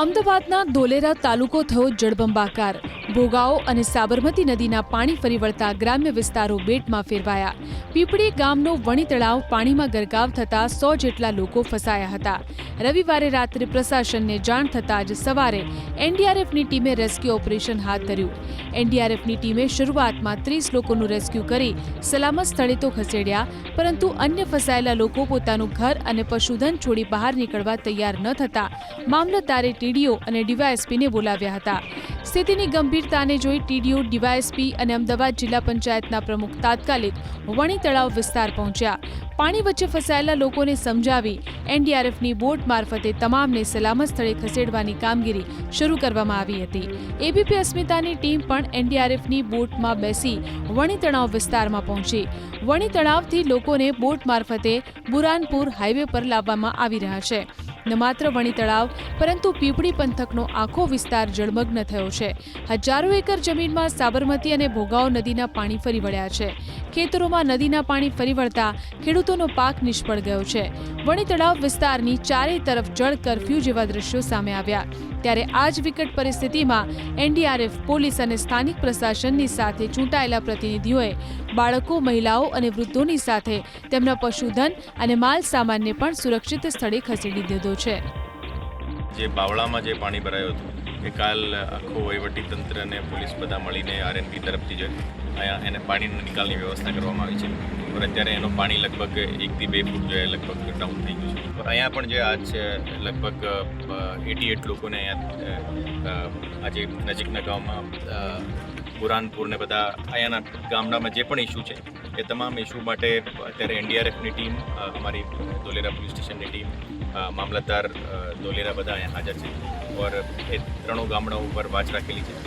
અમદાવાદના ધોલેરા તાલુકો થયો જળબંબાકાર. ભોગાવો અને સાબરમતી નદીના પાણી ફરી વળતા ગ્રામ્ય વિસ્તારો બેટમાં ફેરવાયા. પીપળી ગામનો વણી તળાવ પાણીમાં ગરકાવ થતા 100 જેટલા લોકો ફસાયા હતા. રવિવારે રાત્રે પ્રશાસનને જાણ થતાં જ સવારે એનડીઆરએફની ટીમે રેસ્ક્યુ ઓપરેશન હાથ ધર્યું. એનડીઆરએફની ટીમે શરૂઆતમાં 30 લોકોનું રેસ્ક્યુ કરી સલામત સ્થળે તો ખસેડ્યા, પરંતુ અન્ય ફસાયેલા લોકો પોતાનું ઘર અને પશુધન છોડી બહાર નીકળવા તૈયાર ન થતા મામલતદારે ટીડીઓ અને ડીવાયએસપીને બોલાવ્યા હતા. સ્થિતિની ગંભીરતાને જોઈ ટીડીઓ, ડીવાયએસપી અને અમદાવાદ જિલ્લા પંચાયતના પ્રમુખ તાત્કાલિક વણી તળાવ વિસ્તાર પહોંચ્યા. પાણી વચ્ચે ફસાયેલા લોકોને સમજાવી એનડીઆરએફની બોટ મારફતે તમામને સલામત સ્થળે ખસેડવાની કામગીરી શરૂ કરવામાં આવી હતી. એબીપી અસ્મિતાની ટીમ પણ એનડીઆરએફની બોટમાં બેસી વણી તળાવ વિસ્તારમાં પહોંચી. વણી તળાવથી લોકોને બોટ મારફતે બુરાનપુર હાઈવે પર લાવવામાં આવી રહ્યા છે. ન માત્ર વણી તળાવ પરંતુ પીપળી પંથકનો આખો વિસ્તાર જળમગ્ન થયો છે. હજારો એકર જમીનમાં સાબરમતી અને ભોગાવો નદીના પાણી ફરી વળ્યા છે. ખેતરોમાં નદીના પાણી ફરી વળતા ખેડૂતોનો પાક નિષ્ફળ ગયો છે. વણી તળાવ વિસ્તારની ચારે તરફ જળ કરફ્યુ જેવા દ્રશ્યો સામે આવ્યા. ત્યારે આ જ વિકટ પરિસ્થિતિમાં એનડીઆરએફ, પોલીસ અને સ્થાનિક પ્રશાસનની સાથે ચૂંટાયેલા પ્રતિનિધિઓએ બાળકો, મહિલાઓ અને વૃદ્ધોની સાથે તેમના પશુધન અને માલ સામાનને પણ સુરક્ષિત સ્થળે ખસેડી દીધો છે. જે બાવળામાં જે પાણી ભરાયું હતું એ કાલ આખો વહીવટી તંત્ર અને પોલીસ બધા મળીને આરએનબી તરફથી જે અહીંયા એને પાણીના નિકાલની વ્યવસ્થા કરવામાં આવી છે. પણ અત્યારે એનું પાણી લગભગ 1 થી 2 ફૂટ જોઈએ લગભગ ડાઉન થઈ ગયું છે. અહીંયા પણ જે આજ છે લગભગ 88 લોકોને અહીંયા આજે નજીકના ગામમાં બુરાનપુર ને બધા અહીંયાના ગામડામાં જે પણ ઇસ્યુ છે એ તમામ ઇસ્યુ માટે અત્યારે એનડીઆરએફની ટીમ, અમારી ધોલેરા પોલીસ સ્ટેશનની ટીમ, મામલતદાર ધોલેરા બધા અહીંયા હાજર છે. ઓર એ 3 ગામડાઓ ઉપર વાચ રાખેલી છે.